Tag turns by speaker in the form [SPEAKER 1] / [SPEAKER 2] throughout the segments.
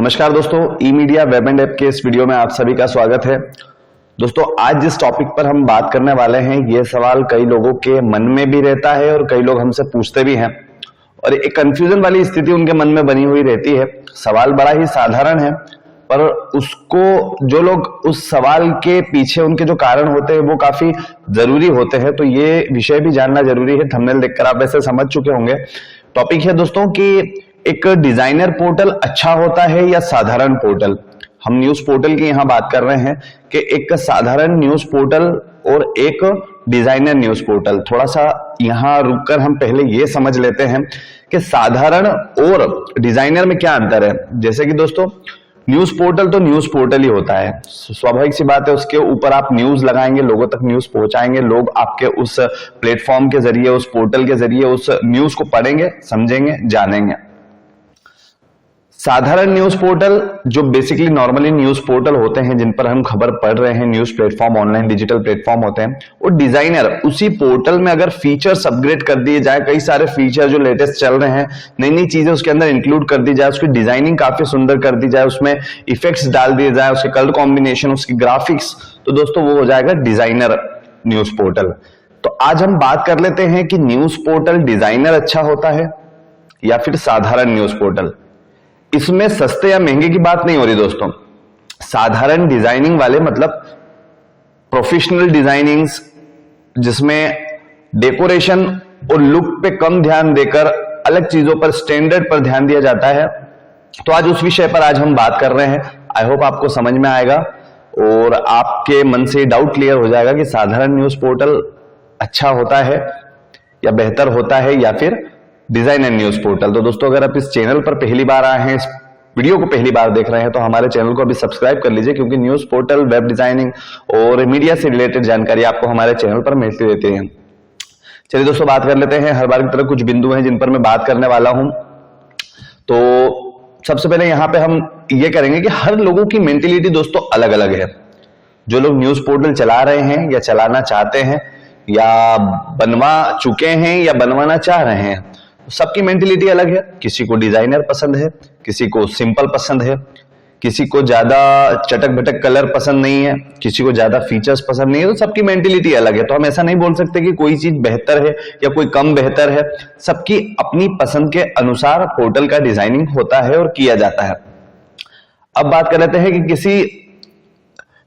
[SPEAKER 1] नमस्कार दोस्तों, ई media web and app के इस वीडियो में आप सभी का स्वागत है। दोस्तों, आज जिस टॉपिक पर हम बात करने वाले हैं, ये सवाल कई लोगों के मन में भी रहता है और कई लोग हमसे पूछते भी हैं और एक कंफ्यूजन वाली स्थिति उनके मन में बनी हुई रहती है। सवाल बड़ा ही साधारण है, पर उसको जो लोग उस सवाल के पीछे उनके जो कारण होते हैं वो काफी जरूरी होते हैं, तो ये विषय भी जानना जरूरी है। थंबनेल देखकर आप वैसे समझ चुके होंगे। टॉपिक है दोस्तों कि एक डिजाइनर पोर्टल अच्छा होता है या साधारण पोर्टल। हम न्यूज पोर्टल की यहां बात कर रहे हैं कि एक साधारण न्यूज पोर्टल और एक डिजाइनर न्यूज पोर्टल। थोड़ा सा यहां रुककर हम पहले ये समझ लेते हैं कि साधारण और डिजाइनर में क्या अंतर है। जैसे कि दोस्तों, न्यूज पोर्टल तो न्यूज पोर्टल ही होता है, स्वाभाविक सी बात है। उसके ऊपर आप न्यूज लगाएंगे, लोगों तक न्यूज पहुंचाएंगे, लोग आपके उस प्लेटफॉर्म के जरिए, उस पोर्टल के जरिए उस न्यूज को पढ़ेंगे, समझेंगे, जानेंगे। साधारण न्यूज पोर्टल जो बेसिकली नॉर्मली न्यूज पोर्टल होते हैं जिन पर हम खबर पढ़ रहे हैं, news platform, online digital platform होते हैं, और डिजाइनर उसी पोर्टल में अगर फीचर्स अपग्रेड कर दिए जाए, कई सारे फीचर जो लेटेस्ट चल रहे हैं, नई नई चीजें उसके अंदर इंक्लूड कर दी जाए, उसकी डिजाइनिंग काफी सुंदर कर दी जाए, उसमें इफेक्ट्स डाल दिए जाए, उसके कलर कॉम्बिनेशन, उसकी ग्राफिक्स, तो दोस्तों वो हो जाएगा डिजाइनर न्यूज पोर्टल। तो आज हम बात कर लेते हैं कि न्यूज पोर्टल डिजाइनर अच्छा होता है या फिर साधारण न्यूज पोर्टल। इसमें सस्ते या महंगे की बात नहीं हो रही दोस्तों। साधारण डिजाइनिंग वाले मतलब प्रोफेशनल डिजाइनिंग्स, जिसमें डेकोरेशन और लुक पे कम ध्यान देकर अलग चीजों पर, स्टैंडर्ड पर ध्यान दिया जाता है। तो आज उस विषय पर आज हम बात कर रहे हैं। आई होप आपको समझ में आएगा और आपके मन से डाउट क्लियर हो जाएगा कि साधारण न्यूज पोर्टल अच्छा होता है या बेहतर होता है या फिर डिजाइनर न्यूज पोर्टल। तो दोस्तों, अगर आप इस चैनल पर पहली बार आए हैं, इस वीडियो को पहली बार देख रहे हैं, तो हमारे चैनल को अभी सब्सक्राइब कर लीजिए, क्योंकि न्यूज पोर्टल, वेब डिजाइनिंग और मीडिया से रिलेटेड जानकारी आपको हमारे चैनल पर मिलती रहती है। चलिए दोस्तों, बात कर लेते हैं। हर बार की तरह कुछ बिंदु हैं जिन पर मैं बात करने वाला हूं। तो सबसे पहले यहां पे हम ये करेंगे कि हर लोगों की मेंटेलिटी दोस्तों अलग अलग है। जो लोग न्यूज पोर्टल चला रहे हैं या चलाना चाहते हैं या बनवा चुके हैं या बनवाना चाह रहे हैं, सबकी मेंटेलिटी अलग है। किसी को डिजाइनर पसंद है, किसी को सिंपल पसंद है, किसी को ज्यादा चटक भटक कलर पसंद नहीं है, किसी को ज्यादा फीचर्स पसंद नहीं है। तो सबकी मेंटेलिटी अलग है। तो हम ऐसा नहीं बोल सकते कि कोई चीज बेहतर है या कोई कम बेहतर है। सबकी अपनी पसंद के अनुसार पोर्टल का डिजाइनिंग होता है और किया जाता है। अब बात कर लेते हैं कि किसी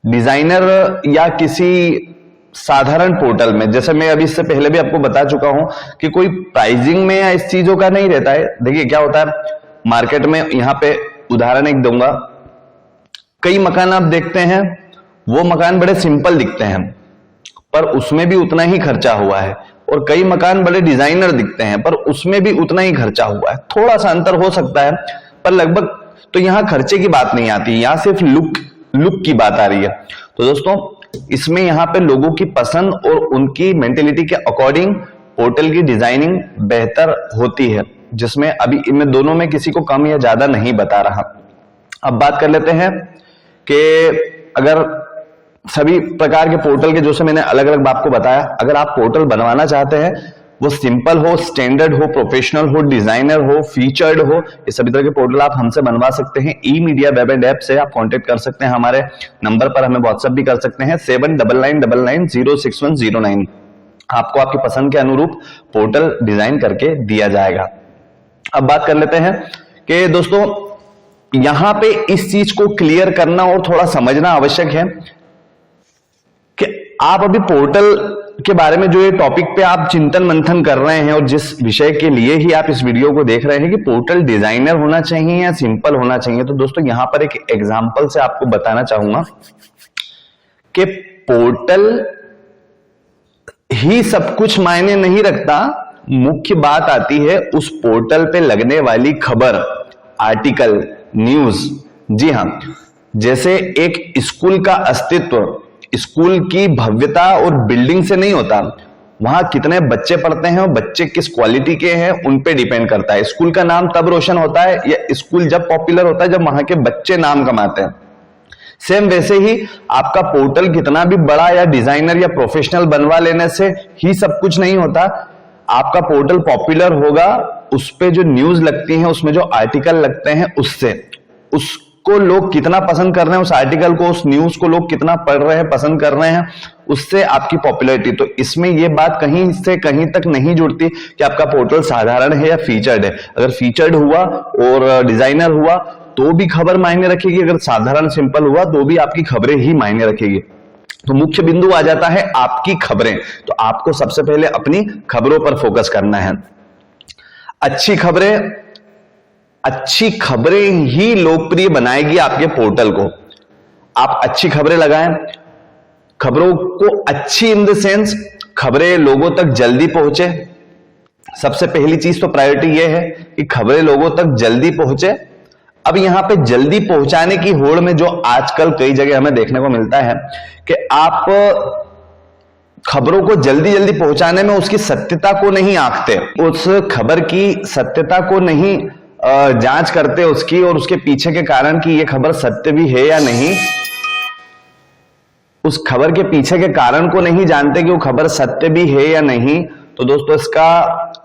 [SPEAKER 1] डिजाइनर या किसी साधारण पोर्टल में, जैसे मैं अभी इससे पहले भी आपको बता चुका हूं कि कोई प्राइसिंग में या इस चीजों का नहीं रहता है। देखिए क्या होता है मार्केट में, यहां पे उदाहरण एक दूंगा। कई मकान आप देखते हैं, वो मकान बड़े सिंपल दिखते हैं पर उसमें भी उतना ही खर्चा हुआ है, और कई मकान बड़े डिजाइनर दिखते हैं पर उसमें भी उतना ही खर्चा हुआ है। थोड़ा सा अंतर हो सकता है पर लगभग, तो यहां खर्चे की बात नहीं आती, यहां सिर्फ लुक की बात आ रही है। तो दोस्तों, इसमें यहां पे लोगों की पसंद और उनकी मेंटेलिटी के अकॉर्डिंग पोर्टल की डिजाइनिंग बेहतर होती है, जिसमें अभी इनमें दोनों में किसी को कम या ज्यादा नहीं बता रहा। अब बात कर लेते हैं कि अगर सभी प्रकार के पोर्टल के, जो से मैंने अलग अलग आपको बताया, अगर आप पोर्टल बनवाना चाहते हैं, वो सिंपल हो, स्टैंडर्ड हो, प्रोफेशनल हो, डिजाइनर हो, फीचर्ड हो, ये सभी तरह के पोर्टल आप हमसे बनवा सकते हैं। ई मीडिया वेब एंड ऐप से आप कांटेक्ट कर सकते हैं। हमारे नंबर पर हमें व्हाट्सएप भी कर सकते हैं, 799999061009। आपको आपकी पसंद के अनुरूप पोर्टल डिजाइन करके दिया जाएगा। अब बात कर लेते हैं कि दोस्तों, यहां पे इस चीज को क्लियर करना और थोड़ा समझना आवश्यक है कि आप अभी पोर्टल के बारे में जो ये टॉपिक पे आप चिंतन मंथन कर रहे हैं और जिस विषय के लिए ही आप इस वीडियो को देख रहे हैं कि पोर्टल डिजाइनर होना चाहिए या सिंपल होना चाहिए, तो दोस्तों यहां पर एक एग्जांपल से आपको बताना चाहूंगा कि पोर्टल ही सब कुछ मायने नहीं रखता। मुख्य बात आती है उस पोर्टल पे लगने वाली खबर, आर्टिकल, न्यूज। जी हां, जैसे एक स्कूल का अस्तित्व स्कूल की भव्यता और बिल्डिंग से नहीं होता, वहां कितने बच्चे पढ़ते हैं और बच्चे किस क्वालिटी के हैं उन पे डिपेंड करता है। स्कूल का नाम तब रोशन होता है या स्कूल जब पॉपुलर होता है जब वहां के बच्चे नाम कमाते हैं। सेम वैसे ही आपका पोर्टल कितना भी बड़ा या डिजाइनर या प्रोफेशनल बनवा लेने से ही सब कुछ नहीं होता। आपका पोर्टल पॉपुलर होगा, उस पे जो न्यूज लगती है, उसमें जो आर्टिकल लगते हैं उससे, उसको लोग कितना पसंद कर रहे हैं, उस आर्टिकल को, उस न्यूज को लोग कितना पढ़ रहे हैं, पसंद कर रहे हैं, उससे आपकी पॉपुलैरिटी। तो इसमें ये बात कहीं से कहीं तक नहीं जुड़ती कि आपका पोर्टल साधारण है या फीचर्ड है। अगर फीचर्ड हुआ और डिजाइनर हुआ तो भी खबर मायने रखेगी, अगर साधारण सिंपल हुआ तो भी आपकी खबरें ही मायने रखेगी। तो मुख्य बिंदु आ जाता है आपकी खबरें। तो आपको सबसे पहले अपनी खबरों पर फोकस करना है। अच्छी खबरें ही लोकप्रिय बनाएगी आपके पोर्टल को। आप अच्छी खबरें लगाएं, खबरों को अच्छी इन द सेंस खबरें लोगों तक जल्दी पहुंचे। सबसे पहली चीज तो प्रायोरिटी यह है कि खबरें लोगों तक जल्दी पहुंचे। अब यहां पे जल्दी पहुंचाने की होड़ में जो आजकल कई जगह हमें देखने को मिलता है कि आप खबरों को जल्दी जल्दी पहुंचाने में उसकी सत्यता को नहीं आंकते, उस खबर की सत्यता को नहीं जांच करते उसकी, और उसके पीछे के कारण कि यह खबर सत्य भी है या नहीं, उस खबर के पीछे के कारण को नहीं जानते कि वो खबर सत्य भी है या नहीं। तो दोस्तों इसका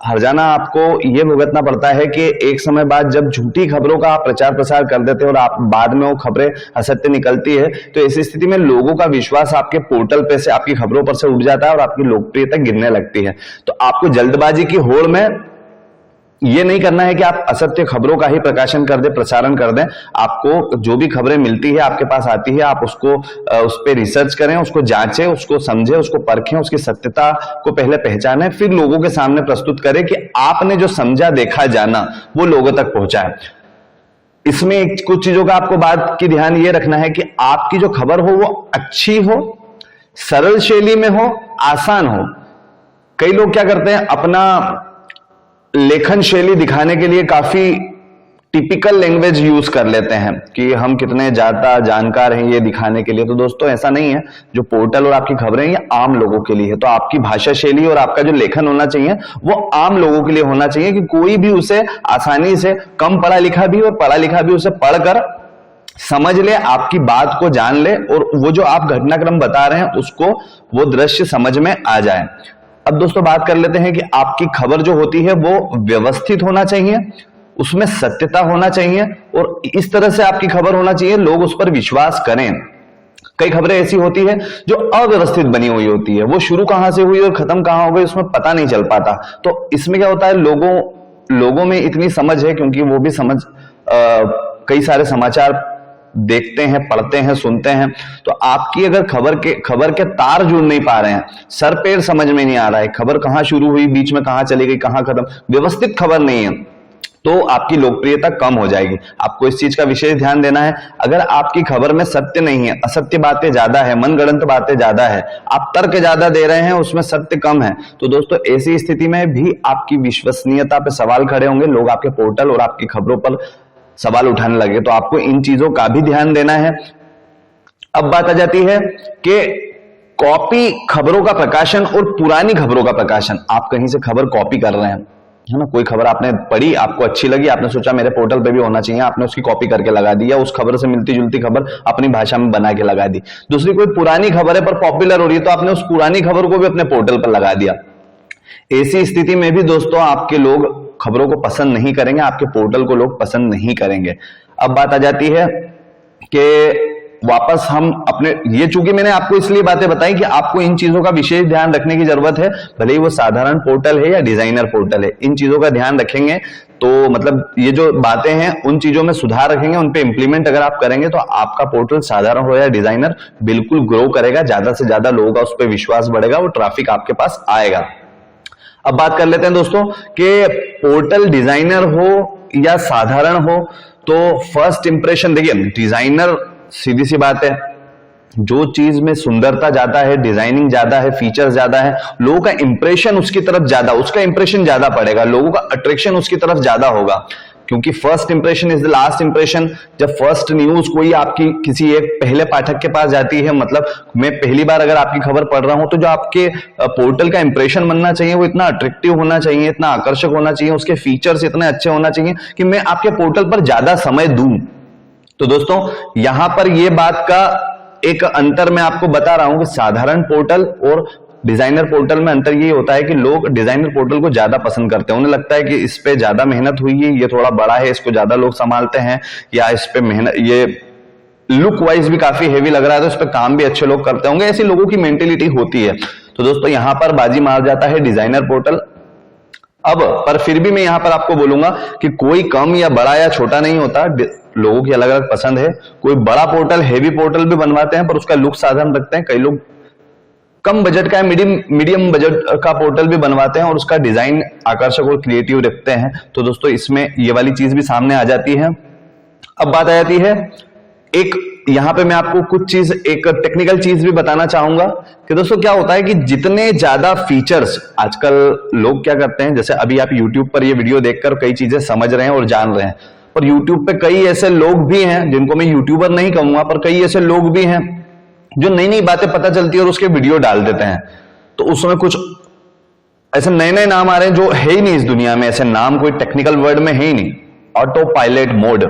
[SPEAKER 1] हर्जाना आपको यह भुगतना पड़ता है कि एक समय बाद जब झूठी खबरों का आप प्रचार प्रसार कर देते हैं और आप बाद में वो खबरें असत्य निकलती है, तो ऐसी स्थिति में लोगों का विश्वास आपके पोर्टल पे से, आपकी खबरों पर से उठ जाता है और आपकी लोकप्रियता गिरने लगती है। तो आपको जल्दबाजी की होड़ में ये नहीं करना है कि आप असत्य खबरों का ही प्रकाशन कर दे, प्रसारण कर दें। आपको जो भी खबरें मिलती है, आपके पास आती है, आप उसको उस पर रिसर्च करें, उसको जांचें, उसको समझें, उसको परखें, उसकी सत्यता को पहले पहचानें, फिर लोगों के सामने प्रस्तुत करें कि आपने जो समझा, देखा, जाना वो लोगों तक पहुंचाए। इसमें कुछ चीजों का आपको बात की ध्यान ये रखना है कि आपकी जो खबर हो वो अच्छी हो, सरल शैली में हो, आसान हो। कई लोग क्या करते हैं, अपना लेखन शैली दिखाने के लिए काफी टिपिकल लैंग्वेज यूज कर लेते हैं कि हम कितने ज्यादा जानकार हैं, ये दिखाने के लिए। तो दोस्तों ऐसा नहीं है। जो पोर्टल और आपकी खबरें ये आम लोगों के लिए है। तो आपकी भाषा शैली और आपका जो लेखन होना चाहिए वो आम लोगों के लिए होना चाहिए कि कोई भी उसे आसानी से, कम पढ़ा लिखा भी और पढ़ा लिखा भी उसे पढ़कर समझ ले, आपकी बात को जान ले, और वो जो आप घटनाक्रम बता रहे हैं उसको वो दृश्य समझ में आ जाए। अब दोस्तों बात कर लेते हैं कि आपकी खबर जो होती है वो व्यवस्थित होना चाहिए, उसमें सत्यता होना चाहिए, और इस तरह से आपकी खबर होना चाहिए लोग उस पर विश्वास करें। कई खबरें ऐसी होती है जो अव्यवस्थित बनी हुई होती है, वो शुरू कहां से हुई और खत्म कहां हो गई उसमें पता नहीं चल पाता। तो इसमें क्या होता है, लोगों में इतनी समझ है, क्योंकि वो भी कई सारे समाचार देखते हैं, पढ़ते हैं, सुनते हैं। तो आपकी अगर खबर के तार जुड़ नहीं पा रहे हैं, सर पैर समझ में नहीं आ रहा है, खबर कहां शुरू हुई, बीच में कहां चली गई, कहां खत्म, व्यवस्थित खबर नहीं है, तो आपकी लोकप्रियता कम हो जाएगी। आपको इस चीज का विशेष ध्यान देना है। अगर आपकी खबर में सत्य नहीं है, असत्य बातें ज्यादा है, मनगढ़ंत बातें ज्यादा है, आप तर्क ज्यादा दे रहे हैं, उसमें सत्य कम है, तो दोस्तों ऐसी स्थिति में भी आपकी विश्वसनीयता पे सवाल खड़े होंगे। लोग आपके पोर्टल और आपकी खबरों पर सवाल उठाने लगे। तो आपको इन चीजों का भी ध्यान देना है। अब बात आ जाती है कि कॉपी खबरों का प्रकाशन और पुरानी खबरों का प्रकाशन। आप कहीं से खबर कॉपी कर रहे हैं, है ना, कोई खबर आपने पढ़ी, आपको अच्छी लगी, आपने सोचा मेरे पोर्टल पे भी होना चाहिए, आपने उसकी कॉपी करके लगा दी, या उस खबर से मिलती जुलती खबर अपनी भाषा में बना के लगा दी। दूसरी कोई पुरानी खबर है पर पॉपुलर हो रही है, तो आपने उस पुरानी खबर को भी अपने पोर्टल पर लगा दिया। ऐसी स्थिति में भी दोस्तों आपके लोग खबरों को पसंद नहीं करेंगे, आपके पोर्टल को लोग पसंद नहीं करेंगे। अब बात आ जाती है कि वापस हम अपने, ये चूंकि मैंने आपको इसलिए बातें बताई कि आपको इन चीजों का विशेष ध्यान रखने की जरूरत है, भले ही वो साधारण पोर्टल है या डिजाइनर पोर्टल है। इन चीजों का ध्यान रखेंगे तो मतलब ये जो बातें हैं उन चीजों में सुधार रखेंगे, उन पे इंप्लीमेंट अगर आप करेंगे तो आपका पोर्टल साधारण हो या डिजाइनर बिल्कुल ग्रो करेगा, ज्यादा से ज्यादा लोगों का उस पर विश्वास बढ़ेगा, वो ट्रैफिक आपके पास आएगा। अब बात कर लेते हैं दोस्तों कि पोर्टल डिजाइनर हो या साधारण हो, तो फर्स्ट इंप्रेशन देखिए, डिजाइनर सीधी सी बात है, जो चीज में सुंदरता ज्यादा है, डिजाइनिंग ज्यादा है, फीचर्स ज्यादा है, लोगों का इंप्रेशन उसकी तरफ ज्यादा, उसका इंप्रेशन ज्यादा पड़ेगा, लोगों का अट्रैक्शन उसकी तरफ ज्यादा होगा, क्योंकि first impression is the last impression. जब फर्स्ट न्यूज कोई आपकी किसी एक पहले पाठक के पास जाती है, मतलब मैं पहली बार अगर आपकी खबर पढ़ रहा हूं, तो जो आपके पोर्टल का इंप्रेशन बनना चाहिए वो इतना अट्रैक्टिव होना चाहिए, इतना आकर्षक होना चाहिए, उसके फीचर्स इतने अच्छे होना चाहिए कि मैं आपके पोर्टल पर ज्यादा समय दूं। तो दोस्तों यहां पर यह बात का एक अंतर मैं आपको बता रहा हूं कि साधारण पोर्टल और डिजाइनर पोर्टल में अंतर ये होता है कि लोग डिजाइनर पोर्टल को ज्यादा पसंद करते हैं। उन्हें लगता है कि इस पे ज्यादा मेहनत हुई है, ये थोड़ा बड़ा है, इसको ज्यादा लोग संभालते हैं, या इस पे मेहनत, ये लुक वाइज भी काफी हेवी लग रहा है तो इस पे काम भी अच्छे लोग करते होंगे, ऐसी लोगों की मेंटेलिटी होती है। तो दोस्तों यहां पर बाजी मार जाता है डिजाइनर पोर्टल। अब पर फिर भी मैं यहां पर आपको बोलूंगा कि कोई कम या बड़ा या छोटा नहीं होता, लोगों की अलग अलग पसंद है। कोई बड़ा पोर्टल, हेवी पोर्टल भी बनवाते हैं पर उसका लुक साधारण रखते हैं, कई लोग कम बजट का, मीडियम बजट का पोर्टल भी बनवाते हैं और उसका डिजाइन आकर्षक और क्रिएटिव रखते हैं। तो दोस्तों इसमें ये वाली चीज भी सामने आ जाती है। अब बात आ जाती है एक, यहां पे मैं आपको कुछ चीज, एक टेक्निकल चीज भी बताना चाहूंगा कि दोस्तों क्या होता है कि जितने ज्यादा फीचर्स आजकल लोग क्या करते हैं, जैसे अभी आप YouTube पर ये वीडियो देखकर कई चीजें समझ रहे हैं और जान रहे हैं, पर YouTube पे कई ऐसे लोग भी हैं, जिनको मैं यूट्यूबर नहीं कहूंगा, पर कई ऐसे लोग भी हैं जो नई नई बातें पता चलती है और उसके वीडियो डाल देते हैं। तो उसमें कुछ ऐसे नए नए नाम आ रहे हैं जो है ही नहीं इस दुनिया में, ऐसे नाम कोई टेक्निकल वर्ड में है ही नहीं। ऑटो पायलट मोड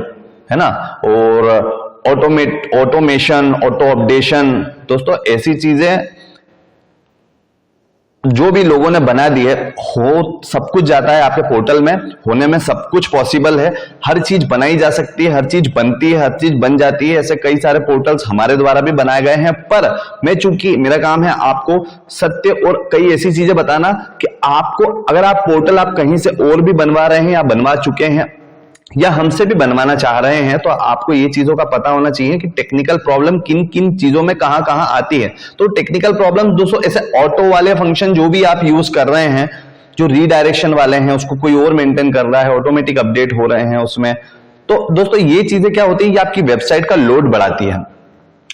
[SPEAKER 1] है ना, और ऑटोमेशन, ऑटो अपडेशन। दोस्तों ऐसी चीजें जो भी लोगों ने बना दी है, हो सब कुछ जाता है आपके पोर्टल में, होने में सब कुछ पॉसिबल है, हर चीज बनाई जा सकती है, हर चीज बनती है, हर चीज बन जाती है। ऐसे कई सारे पोर्टल्स हमारे द्वारा भी बनाए गए हैं, पर मैं चूंकि मेरा काम है आपको सत्य और कई ऐसी चीजें बताना कि आपको, अगर आप पोर्टल आप कहीं से और भी बनवा रहे हैं या बनवा चुके हैं या हमसे भी बनवाना चाह रहे हैं, तो आपको ये चीजों का पता होना चाहिए कि टेक्निकल प्रॉब्लम किन किन चीजों में कहां कहां आती है। तो टेक्निकल प्रॉब्लम दोस्तों, ऐसे ऑटो वाले फंक्शन जो भी आप यूज कर रहे हैं, जो रीडायरेक्शन वाले हैं, उसको कोई और मेंटेन कर रहा है, ऑटोमेटिक अपडेट हो रहे हैं उसमें, तो दोस्तों ये चीजें क्या होती है, ये आपकी वेबसाइट का लोड बढ़ाती है।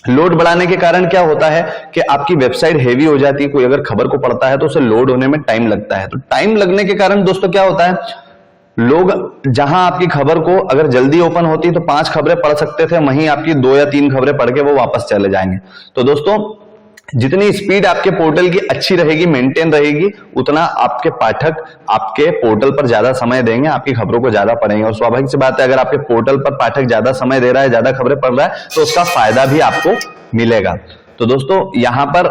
[SPEAKER 1] लोड बढ़ाने के कारण क्या होता है कि आपकी वेबसाइट हेवी हो जाती है। कोई अगर खबर को पढ़ता है तो उसे लोड होने में टाइम लगता है। तो टाइम लगने के कारण दोस्तों क्या होता है, लोग जहां आपकी खबर को अगर जल्दी ओपन होती तो 5 खबरें पढ़ सकते थे, वहीं आपकी 2 या 3 खबरें पढ़ के वो वापस चले जाएंगे। तो दोस्तों जितनी स्पीड आपके पोर्टल की अच्छी रहेगी, मेंटेन रहेगी, उतना आपके पाठक आपके पोर्टल पर ज्यादा समय देंगे, आपकी खबरों को ज्यादा पढ़ेंगे। और स्वाभाविक सी बात है, अगर आपके पोर्टल पर पाठक ज्यादा समय दे रहा है, ज्यादा खबरें पढ़ रहा है, तो उसका फायदा भी आपको मिलेगा। तो दोस्तों यहां पर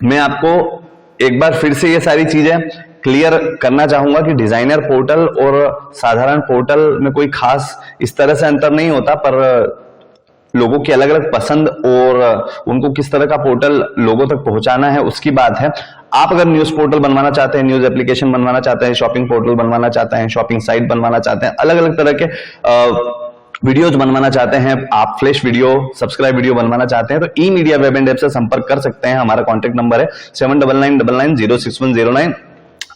[SPEAKER 1] मैं आपको एक बार फिर से ये सारी चीजें क्लियर करना चाहूंगा कि डिजाइनर पोर्टल और साधारण पोर्टल में कोई खास इस तरह से अंतर नहीं होता, पर लोगों की अलग अलग पसंद और उनको किस तरह का पोर्टल लोगों तक पहुंचाना है उसकी बात है। आप अगर न्यूज पोर्टल बनवाना चाहते हैं, न्यूज एप्लीकेशन बनवाना चाहते हैं, शॉपिंग पोर्टल बनवाना चाहते हैं, शॉपिंग साइट बनवाना चाहते हैं, अलग अलग तरह के वीडियोज बनवाना चाहते हैं, आप फ्लैश वीडियो, सब्सक्राइब वीडियो बनवाना चाहते हैं, तो ई मीडिया वेब एंड ऐप से संपर्क कर सकते हैं। हमारा कॉन्टेक्ट नंबर है 7999906109।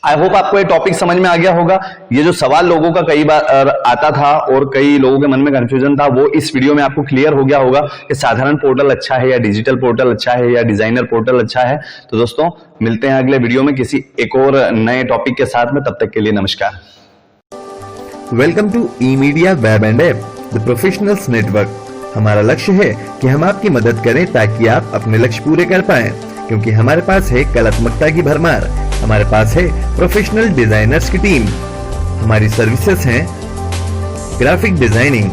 [SPEAKER 1] आई होप आपको ये टॉपिक समझ में आ गया होगा। ये जो सवाल लोगों का कई बार आता था और कई लोगों के मन में कंफ्यूजन था, वो इस वीडियो में आपको क्लियर हो गया होगा कि साधारण पोर्टल अच्छा है या डिजिटल पोर्टल अच्छा है या डिजाइनर पोर्टल अच्छा है। तो दोस्तों मिलते हैं अगले वीडियो में किसी एक और नए टॉपिक के साथ में, तब तक के लिए नमस्कार।
[SPEAKER 2] Welcome to E media web and app, the professionals network. हमारा लक्ष्य है कि हम आपकी मदद करें ताकि आप अपने लक्ष्य पूरे कर पाएं, क्योंकि हमारे पास है कलात्मकता की भरमार, हमारे पास है प्रोफेशनल डिजाइनर्स की टीम। हमारी सर्विसेज हैं graphic designing,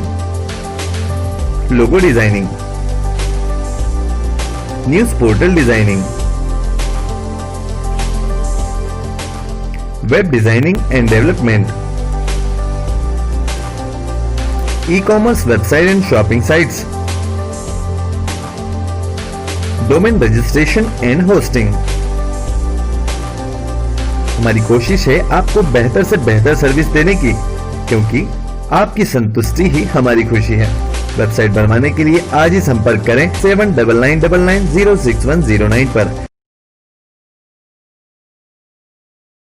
[SPEAKER 2] logo designing, news portal designing, web designing and development, e-commerce website and shopping sites, domain registration and hosting. हमारी कोशिश है आपको बेहतर से बेहतर सर्विस देने की, क्योंकि आपकी संतुष्टि ही हमारी खुशी है। वेबसाइट बनवाने के लिए आज ही संपर्क करें 7999906109 पर।